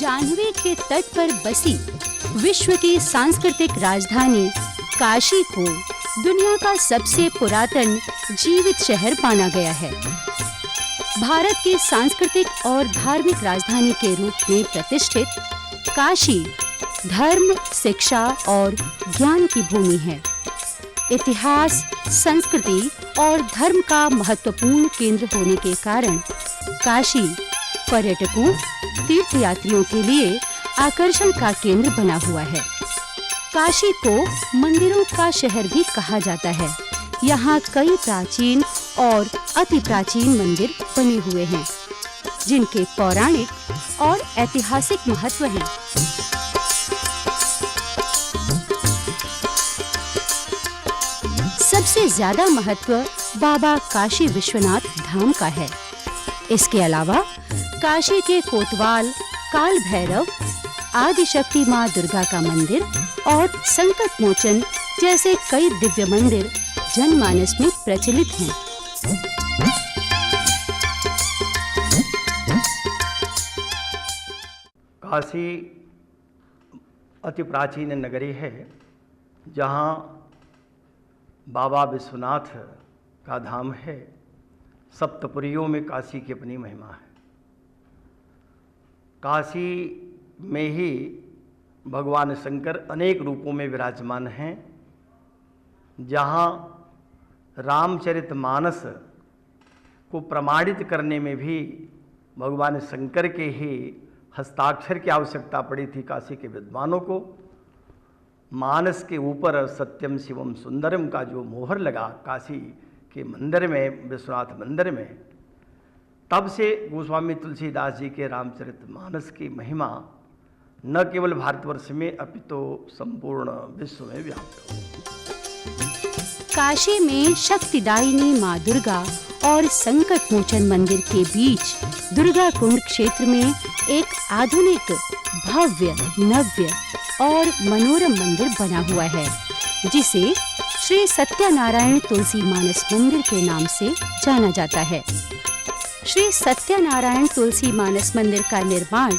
जाह्नवी के तट पर बसी विश्व की सांस्कृतिक राजधानी काशी को दुनिया का सबसे पुरातन जीवित शहर माना गया है। भारत की सांस्कृतिक और धार्मिक राजधानी के रूप में प्रतिष्ठित काशी धर्म, शिक्षा और ज्ञान की भूमि है। इतिहास, संस्कृति और धर्म का महत्वपूर्ण केंद्र होने के कारण काशी पर्यटकों, तीर्थयात्रियों के लिए आकर्षण का केंद्र बना हुआ है। काशी को मंदिरों का शहर भी कहा जाता है। यहाँ कई प्राचीन और अति प्राचीन मंदिर बने हुए हैं, जिनके पौराणिक और ऐतिहासिक महत्व है। सबसे ज्यादा महत्व बाबा काशी विश्वनाथ धाम का है। इसके अलावा काशी के कोतवाल, काल भैरव, आदिशक्ति माँ दुर्गा का मंदिर और संकट मोचन जैसे कई दिव्य मंदिर जनमानस में प्रचलित हैं। काशी अति प्राचीन नगरी है, जहाँ बाबा विश्वनाथ का धाम है। सप्तपुरियों में काशी की अपनी महिमा है। काशी में ही भगवान शंकर अनेक रूपों में विराजमान हैं, जहाँ रामचरितमानस को प्रमाणित करने में भी भगवान शंकर के ही हस्ताक्षर की आवश्यकता पड़ी थी। काशी के विद्वानों को मानस के ऊपर सत्यम शिवम सुंदरम का जो मोहर लगा काशी के मंदिर में, विश्वनाथ मंदिर में, तब से गोस्वामी तुलसीदास जी के रामचरितमानस की महिमा न केवल भारतवर्ष में अपितु संपूर्ण विश्व में व्याप्त हो। काशी में शक्तिदायिनी माँ दुर्गा और संकट मोचन मंदिर के बीच दुर्गा कुंड क्षेत्र में एक आधुनिक, भव्य, नव्य और मनोरम मंदिर बना हुआ है, जिसे श्री सत्यनारायण तुलसी मानस मंदिर के नाम से जाना जाता है। श्री सत्यनारायण तुलसी मानस मंदिर का निर्माण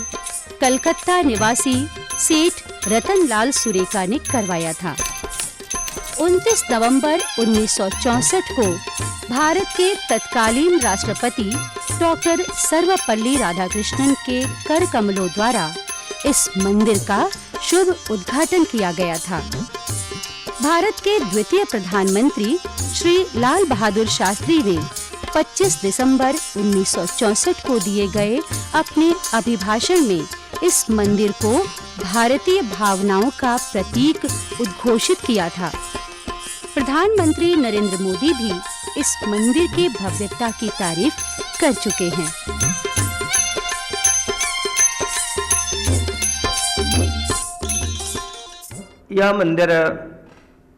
कलकत्ता निवासी सेठ रतनलाल सुरेका ने करवाया था। 29 नवंबर 1964 को भारत के तत्कालीन राष्ट्रपति डॉक्टर सर्वपल्ली राधाकृष्णन के कर कमलों द्वारा इस मंदिर का शुभ उद्घाटन किया गया था। भारत के द्वितीय प्रधानमंत्री श्री लाल बहादुर शास्त्री ने 25 दिसंबर 1964 को दिए गए अपने अभिभाषण में इस मंदिर को भारतीय भावनाओं का प्रतीक उद्घोषित किया था। प्रधानमंत्री नरेंद्र मोदी भी इस मंदिर की भव्यता की तारीफ कर चुके हैं। यह मंदिर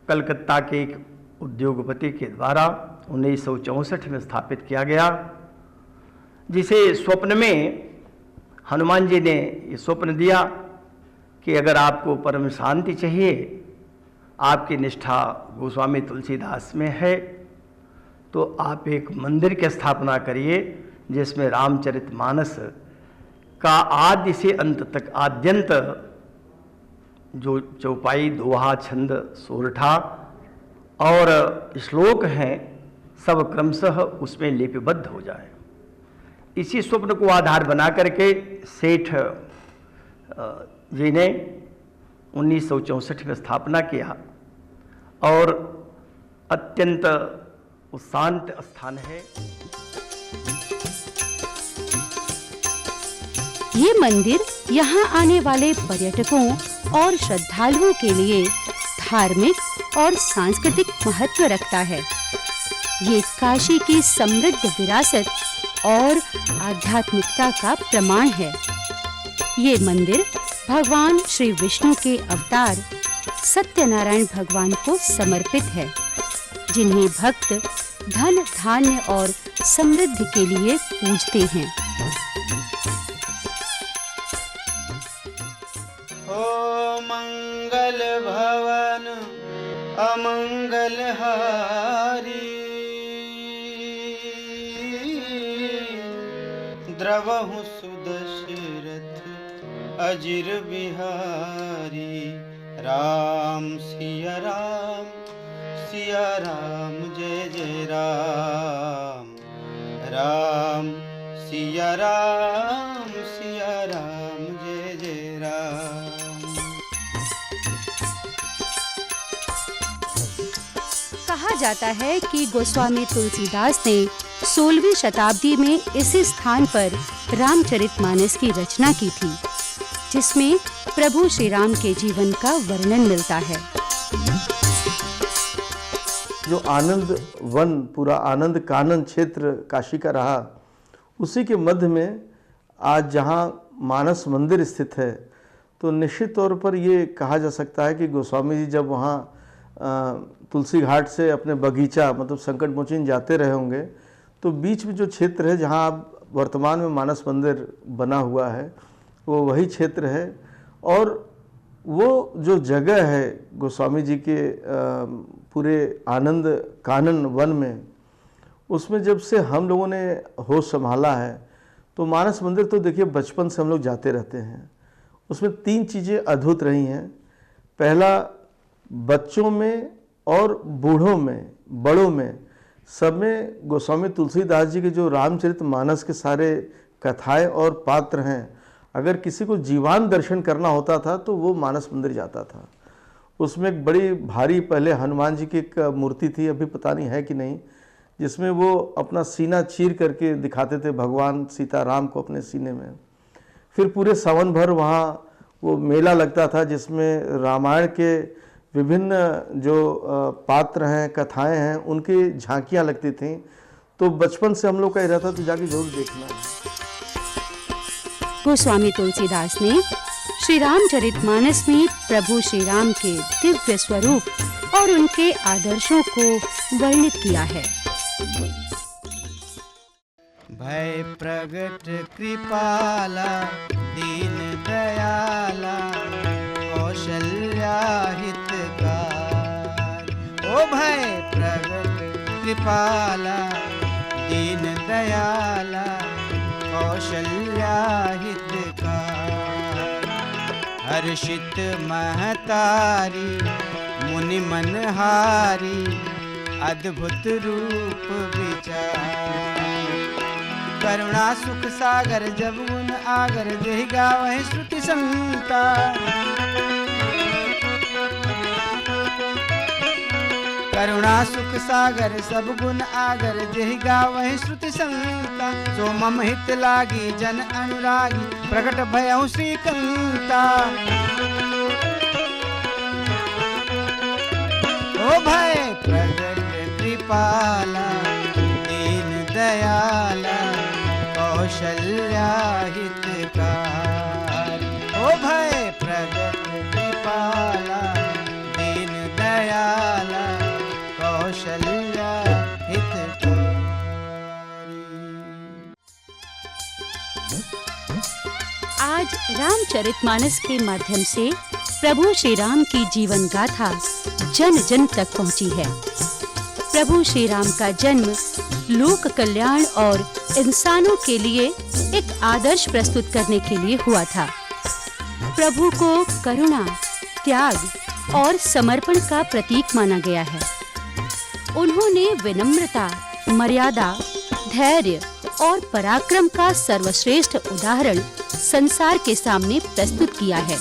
कलकत्ता के एक उद्योगपति के द्वारा 1964 में स्थापित किया गया, जिसे स्वप्न में हनुमान जी ने ये स्वप्न दिया कि अगर आपको परम शांति चाहिए, आपकी निष्ठा गोस्वामी तुलसीदास में है, तो आप एक मंदिर की स्थापना करिए जिसमें रामचरितमानस का आदि से अंत तक, आद्यंत जो चौपाई, दोहा, छंद, सोरठा और श्लोक हैं, सब क्रमशः उसमें लिपिबद्ध हो जाए। इसी स्वप्न को आधार बना करके सेठ जी ने 1964 में स्थापना किया और अत्यंत शांत स्थान है। ये मंदिर यहाँ आने वाले पर्यटकों और श्रद्धालुओं के लिए धार्मिक और सांस्कृतिक महत्व रखता है। ये काशी की समृद्ध विरासत और आध्यात्मिकता का प्रमाण है। ये मंदिर भगवान श्री विष्णु के अवतार सत्यनारायण भगवान को समर्पित है, जिन्हें भक्त धन, धान्य और समृद्धि के लिए पूजते हैं। ओ मंगल भवन अमंगल हारी, द्रवहु सुदशरथ अजिर बिहारी। राम सिया राम जय जय राम। राम सिया राम जय जय राम। कहा जाता है कि गोस्वामी तुलसीदास ने 16वीं शताब्दी में इसी स्थान पर रामचरितमानस की रचना की थी, जिसमें प्रभु श्री राम के जीवन का वर्णन मिलता है। जो आनंद वन, पूरा आनंद कानन क्षेत्र काशी का रहा, उसी के मध्य में आज जहाँ मानस मंदिर स्थित है, तो निश्चित तौर पर ये कहा जा सकता है कि गोस्वामी जी जब वहाँ तुलसी घाट से अपने बगीचा मतलब संकट मोचन जाते रहे होंगे, तो बीच में जो क्षेत्र है जहाँ अब वर्तमान में मानस मंदिर बना हुआ है, वो वही क्षेत्र है। और वो जो जगह है गोस्वामी जी के पूरे आनंद कानन वन में, उसमें जब से हम लोगों ने होश संभाला है, तो मानस मंदिर तो देखिए बचपन से हम लोग जाते रहते हैं। उसमें 3 चीज़ें अद्भुत रही हैं। पहला, बच्चों में और बूढ़ों में, बड़ों में, सब में गोस्वामी तुलसीदास जी के जो रामचरितमानस के सारे कथाएं और पात्र हैं, अगर किसी को जीवान दर्शन करना होता था तो वो मानस मंदिर जाता था। उसमें एक बड़ी भारी पहले हनुमान जी की एक मूर्ति थी, अभी पता नहीं है कि नहीं, जिसमें वो अपना सीना चीर करके दिखाते थे भगवान सीताराम को अपने सीने में। फिर पूरे सावन भर वहाँ वो मेला लगता था, जिसमें रामायण के विभिन्न जो पात्र हैं, कथाएं हैं, उनकी झांकियाँ लगती थीं। तो बचपन से हम लोग का रहता तो जाके जरूर देखना है। गोस्वामी तुलसीदास ने श्री रामचरितमानस में प्रभु श्री राम के दिव्य स्वरूप और उनके आदर्शों को वर्णित किया है। भय प्रगट कृपाला दीन दयाला कौशल्या हितकार। ओ भय प्रगट कृपाला दीन दयाला कौशल्या हितकार। हर्षित महतारी मुनि मनहारी अद्भुत रूप विचार। करुणा सुख सागर जब गुण आगर जेहि गावहि श्रुति संता। करुणा सुख सागर सब गुण आगर जेहि गावहि श्रुति संता। सो मम हित लागी जन अनुरागी प्रकट भयउ श्रीकंता। ओ भय प्रगट कृपाला दीन दयाला कौशल्या हितकार। ओ भय प्रगट कृपाला दीन दयाला कौशल्या हितकारी। आज रामचरितमानस के माध्यम से प्रभु श्री राम की जीवन गाथा जन जन तक पहुंची है। प्रभु श्री राम का जन्म लोक कल्याण और इंसानों के लिए एक आदर्श प्रस्तुत करने के लिए हुआ था। प्रभु को करुणा, त्याग और समर्पण का प्रतीक माना गया है। उन्होंने विनम्रता, मर्यादा, धैर्य और पराक्रम का सर्वश्रेष्ठ उदाहरण संसार के सामने प्रस्तुत किया है।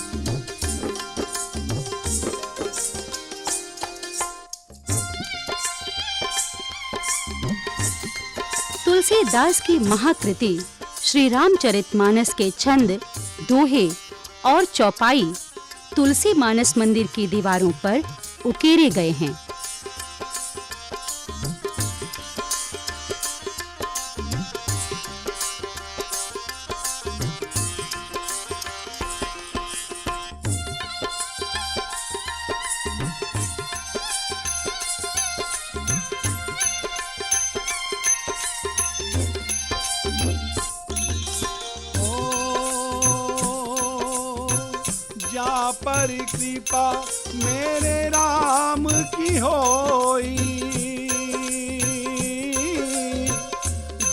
तुलसीदास की महाकृति श्री रामचरितमानस के छंद, दोहे और चौपाई तुलसी मानस मंदिर की दीवारों पर उकेरे गए हैं। जा पर कृपा मेरे राम की होई,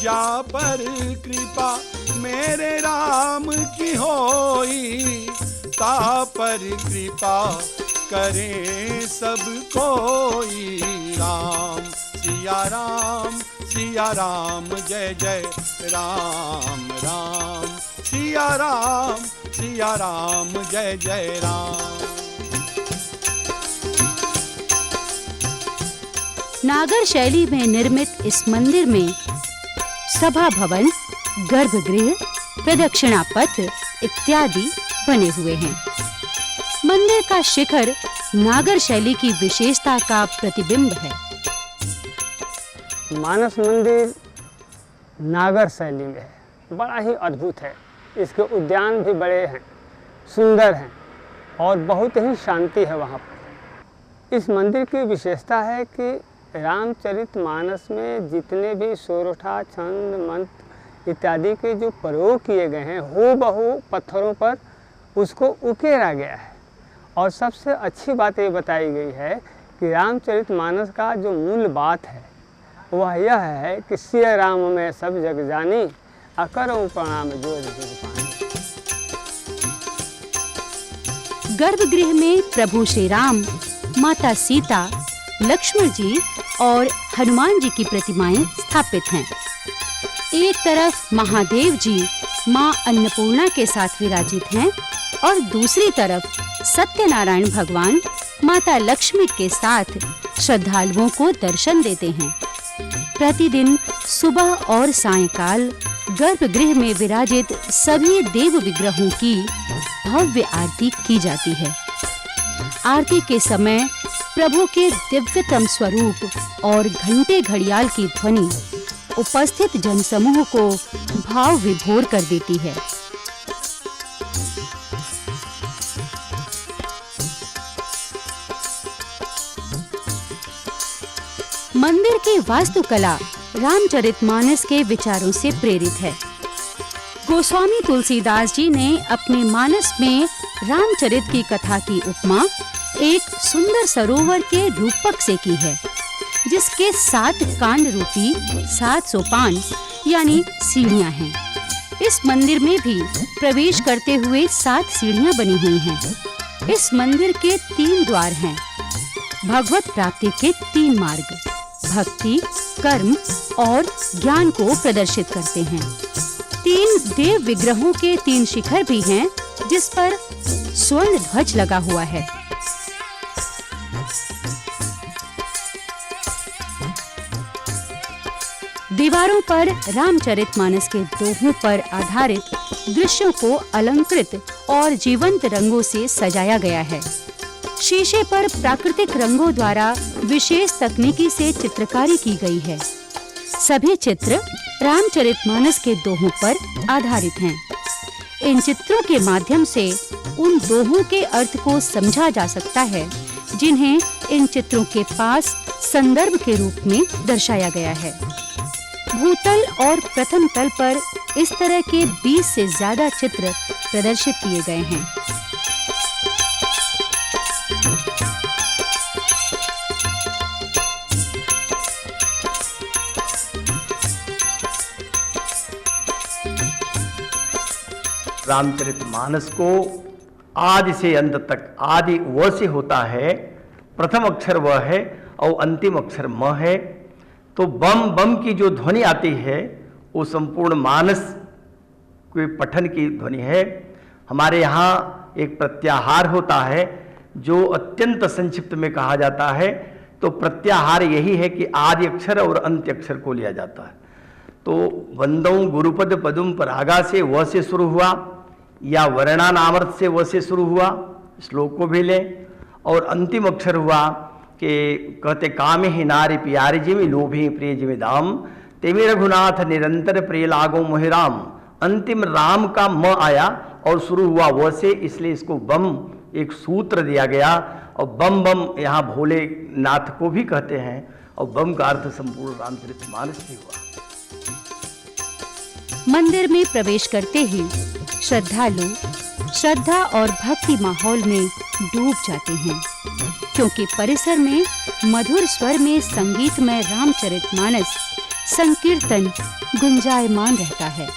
जा पर कृपा मेरे राम की होई। सीता पर कृपा करें सब कोई। राम सिया राम जय जय राम। राम सिया राम जय जय राम। नागर शैली में निर्मित इस मंदिर में सभा भवन, गर्भगृह, प्रदक्षिणा पथ इत्यादि बने हुए हैं। मंदिर का शिखर नागर शैली की विशेषता का प्रतिबिंब है। मानस मंदिर नागर शैली में है, बड़ा ही अद्भुत है। इसके उद्यान भी बड़े हैं, सुंदर हैं और बहुत ही शांति है वहाँ पर। इस मंदिर की विशेषता है कि रामचरितमानस में जितने भी सोरठा, छंद, मंत्र इत्यादि के जो प्रयोग किए गए हैं, हूबहू पत्थरों पर उसको उकेरा गया है। और सबसे अच्छी बात ये बताई गई है कि रामचरितमानस का जो मूल बात है वह यह है कि सिया राम में सब जग जानी, अकरऊं प्रणाम जोर जुग पानी। गर्भगृह में प्रभु श्री राम, माता सीता, लक्ष्मण जी और हनुमान जी की प्रतिमाएं स्थापित हैं। एक तरफ महादेव जी मां अन्नपूर्णा के साथ विराजित हैं और दूसरी तरफ सत्यनारायण भगवान माता लक्ष्मी के साथ श्रद्धालुओं को दर्शन देते हैं। प्रतिदिन सुबह और सायंकाल गर्भगृह में विराजित सभी देव विग्रहों की भव्य आरती की जाती है। आरती के समय प्रभु के दिव्यतम स्वरूप और घंटे घड़ियाल की ध्वनि उपस्थित जनसमूह को भाव विभोर कर देती है। मंदिर की वास्तुकला रामचरितमानस के विचारों से प्रेरित है। गोस्वामी तुलसीदास जी ने अपने मानस में रामचरित की कथा की उपमा एक सुंदर सरोवर के रूपक से की है, जिसके 7 कांड रूपी 7 सोपान यानी सीढ़ियां हैं। इस मंदिर में भी प्रवेश करते हुए 7 सीढ़ियां बनी हुई हैं। इस मंदिर के 3 द्वार हैं। भगवत प्राप्ति के 3 मार्ग भक्ति, कर्म और ज्ञान को प्रदर्शित करते हैं। 3 देव विग्रहों के 3 शिखर भी हैं, जिस पर स्वर्ण ध्वज लगा हुआ है। दीवारों पर रामचरितमानस के दोहों पर आधारित दृश्यों को अलंकृत और जीवंत रंगों से सजाया गया है। शीशे पर प्राकृतिक रंगों द्वारा विशेष तकनीकी से चित्रकारी की गई है। सभी चित्र रामचरितमानस के दोहों पर आधारित हैं। इन चित्रों के माध्यम से उन दोहों के अर्थ को समझा जा सकता है, जिन्हें इन चित्रों के पास संदर्भ के रूप में दर्शाया गया है। भूतल और प्रथम तल पर इस तरह के 20 से ज्यादा चित्र प्रदर्शित किए गए हैं। रामचरितमानस को आदि से अंत तक, आदि व से होता है, प्रथम अक्षर व है और अंतिम अक्षर म है। तो बम बम की जो ध्वनि आती है वो संपूर्ण मानस के पठन की ध्वनि है। हमारे यहाँ एक प्रत्याहार होता है जो अत्यंत संक्षिप्त में कहा जाता है। तो प्रत्याहार यही है कि आदि अक्षर और अंत्य अक्षर को लिया जाता है। तो वंदौ गुरुपद पदुम परागा से व से शुरू हुआ, या वर्णानामर्थ से व से शुरू हुआ, श्लोक को भी लें। और अंतिम अक्षर हुआ कि कहते कामे ही नारी प्यारे जिमि लोभी प्रिय जिमि दाम, तेमे रघुनाथ निरंतर प्रिय लागो मोहिराम। अंतिम राम का म आया और शुरू हुआ व से, इसलिए इसको बम एक सूत्र दिया गया। और बम बम यहाँ भोलेनाथ को भी कहते हैं, और बम का अर्थ संपूर्ण रामचरितमानस भी हुआ। मंदिर में प्रवेश करते ही श्रद्धालु श्रद्धा और भक्ति माहौल में डूब जाते हैं, क्योंकि परिसर में मधुर स्वर में संगीतमय रामचरितमानस संकीर्तन गुंजायमान रहता है।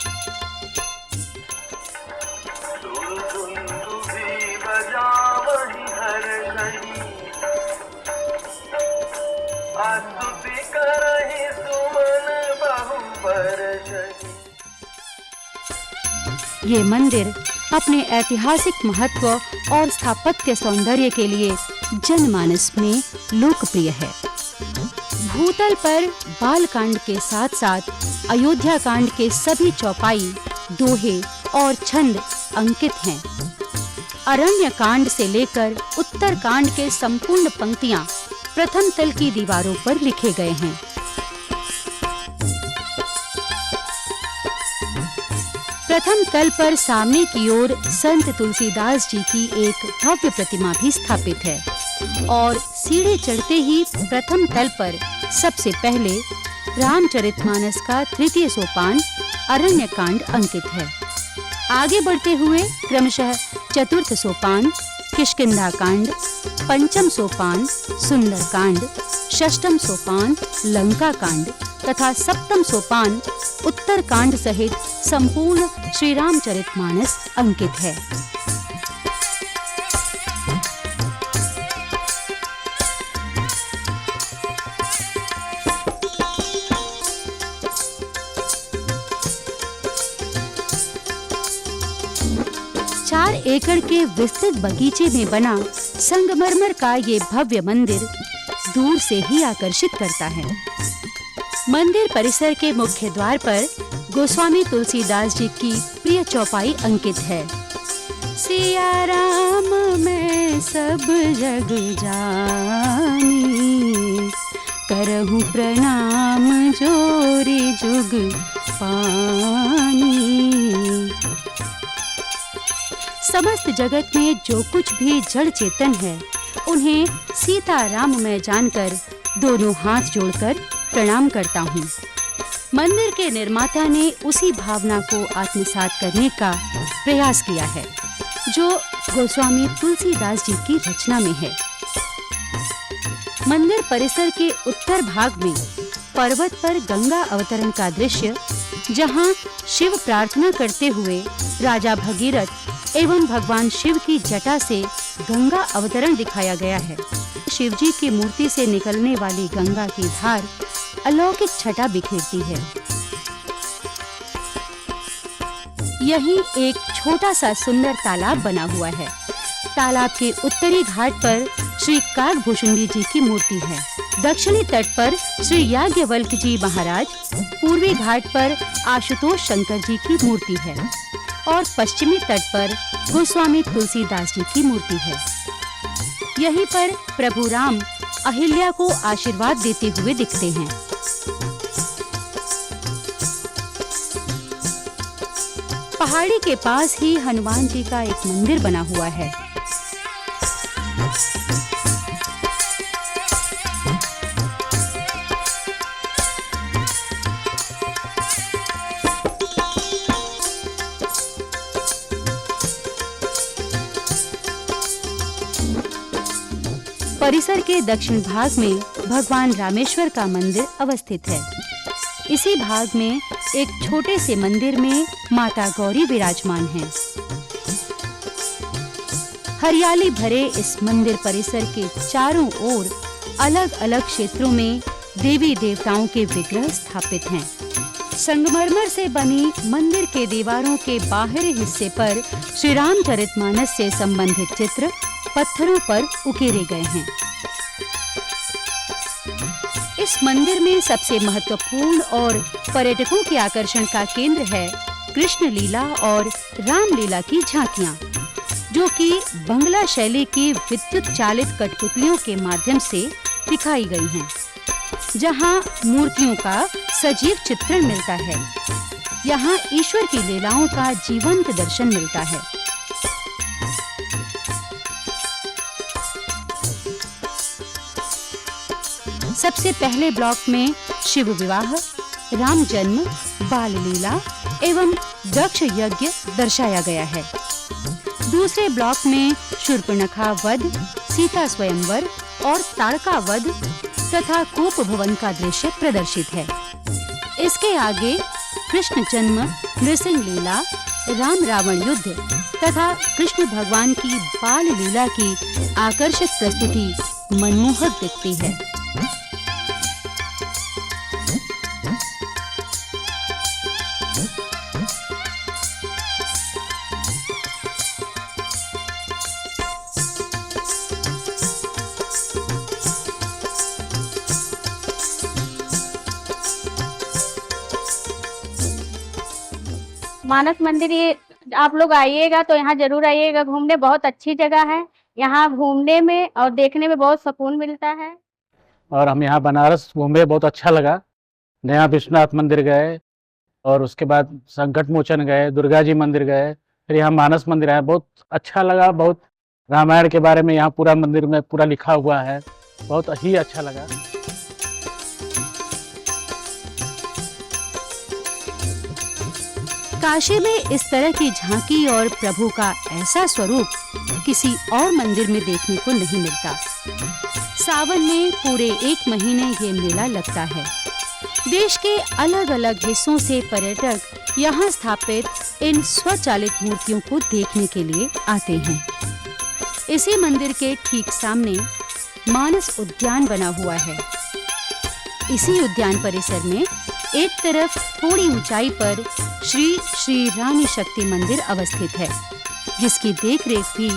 ये मंदिर अपने ऐतिहासिक महत्व और स्थापत्य सौंदर्य के लिए जनमानस में लोकप्रिय है। भूतल पर बाल कांड के साथ-साथ अयोध्या कांड के सभी चौपाई, दोहे और छंद अंकित हैं। अरण्य कांड से लेकर उत्तर कांड के संपूर्ण पंक्तियां प्रथम तल की दीवारों पर लिखे गए हैं। प्रथम तल पर सामने की ओर संत तुलसीदास जी की एक भव्य प्रतिमा भी स्थापित है और सीढ़ी चढ़ते ही प्रथम तल पर सबसे पहले रामचरितमानस का तृतीय सोपान अरण्य कांड अंकित है। आगे बढ़ते हुए क्रमशः चतुर्थ सोपान किष्किंधा कांड, पंचम सोपान सुंदर कांड, षष्ठम सोपान लंका कांड तथा सप्तम सोपान उत्तर कांड सहित संपूर्ण श्री रामचरितमानस अंकित है। चार एकड़ के विस्तृत बगीचे में बना संगमरमर का ये भव्य मंदिर दूर से ही आकर्षित करता है। मंदिर परिसर के मुख्य द्वार पर गोस्वामी तुलसीदास जी की प्रिय चौपाई अंकित है। सिया राम मैं सब जग जानी, करहूँ प्रणाम जोरी जुग पानी। समस्त जगत में जो कुछ भी जड़ चेतन है उन्हें सीता राम मैं जानकर दोनों हाथ जोड़कर प्रणाम करता हूँ। मंदिर के निर्माता ने उसी भावना को आत्मसात करने का प्रयास किया है जो गोस्वामी तुलसीदास जी की रचना में है। मंदिर परिसर के उत्तर भाग में पर्वत पर गंगा अवतरण का दृश्य, जहाँ शिव प्रार्थना करते हुए राजा भगीरथ एवं भगवान शिव की जटा से गंगा अवतरण दिखाया गया है। शिव जी की मूर्ति से निकलने वाली गंगा की धार अलौकिक छटा बिखेरती है। यहीं एक छोटा सा सुंदर तालाब बना हुआ है। तालाब के उत्तरी घाट पर श्री काकभूषुंडी जी की मूर्ति है। दक्षिणी तट पर श्री याज्ञवल्क्य जी महाराज, पूर्वी घाट पर आशुतोष शंकर जी की मूर्ति है और पश्चिमी तट पर गोस्वामी तुलसीदास जी की मूर्ति है। यहीं पर प्रभु राम अहिल्या को आशीर्वाद देते हुए दिखते हैं। पहाड़ी के पास ही हनुमान जी का एक मंदिर बना हुआ है। परिसर के दक्षिण भाग में भगवान रामेश्वर का मंदिर अवस्थित है। इसी भाग में एक छोटे से मंदिर में माता गौरी विराजमान हैं। हरियाली भरे इस मंदिर परिसर के चारों ओर अलग-अलग क्षेत्रों में देवी देवताओं के विग्रह स्थापित हैं। संगमरमर से बनी मंदिर के दीवारों के बाहरी हिस्से पर श्री रामचरितमानस से संबंधित चित्र पत्थरों पर उकेरे गए हैं। इस मंदिर में सबसे महत्वपूर्ण और पर्यटकों के आकर्षण का केंद्र है कृष्ण लीला और राम लीला की झांकियां, जो कि बंगला शैली की विद्युत चालित कठपुतलियों के माध्यम से दिखाई गई हैं, जहां मूर्तियों का सजीव चित्रण मिलता है। यहाँ ईश्वर की लीलाओं का जीवंत दर्शन मिलता है। सबसे पहले ब्लॉक में शिव विवाह, राम जन्म, बाल लीला एवं दक्ष यज्ञ दर्शाया गया है। दूसरे ब्लॉक में शूर्पणखा वध, सीता स्वयंवर और ताड़का वध तथा कोप भवन का दृश्य प्रदर्शित है। इसके आगे कृष्ण जन्म, नृसिंह लीला, राम रावण युद्ध तथा कृष्ण भगवान की बाल लीला की आकर्षक प्रस्तुति मनमोहक दिखती है। मानस मंदिर ये आप लोग आइएगा तो यहाँ जरूर आइएगा घूमने, बहुत अच्छी जगह है। यहाँ घूमने में और देखने में बहुत सुकून मिलता है। और हम यहाँ बनारस घूमे, बहुत अच्छा लगा। नया विश्वनाथ मंदिर गए और उसके बाद संकट मोचन गए, दुर्गा जी मंदिर गए, फिर यहाँ मानस मंदिर आए, बहुत अच्छा लगा। बहुत रामायण के बारे में यहाँ पूरा मंदिर में पूरा लिखा हुआ है, बहुत ही अच्छा लगा। काशी में इस तरह की झांकी और प्रभु का ऐसा स्वरूप किसी और मंदिर में देखने को नहीं मिलता। सावन में पूरे 1 महीने ये मेला लगता है। देश के अलग अलग हिस्सों से पर्यटक यहाँ स्थापित इन स्वचालित मूर्तियों को देखने के लिए आते हैं। इसी मंदिर के ठीक सामने मानस उद्यान बना हुआ है। इसी उद्यान परिसर में एक तरफ थोड़ी ऊंचाई पर श्री रानी शक्ति मंदिर अवस्थित है, जिसकी देखरेख भी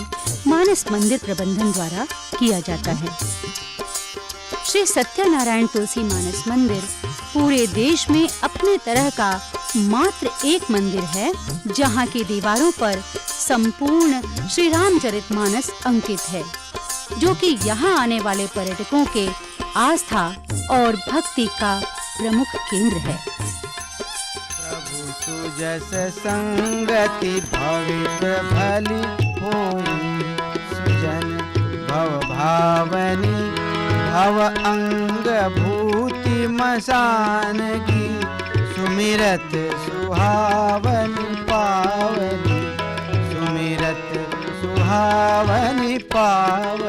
मानस मंदिर प्रबंधन द्वारा किया जाता है। श्री सत्यनारायण तुलसी मानस मंदिर पूरे देश में अपने तरह का मात्र एक मंदिर है, जहां की दीवारों पर संपूर्ण श्री रामचरितमानस अंकित है, जो कि यहाँ आने वाले पर्यटकों के आस्था और भक्ति का प्रमुख केंद्र है। प्रभु सुजस संगति भवित्र भली होई, सुजन भव भावनी भव अंग भूति मसान की, सुमिरत सुहावनी पावनी, सुमिरत सुहावनी पावनी।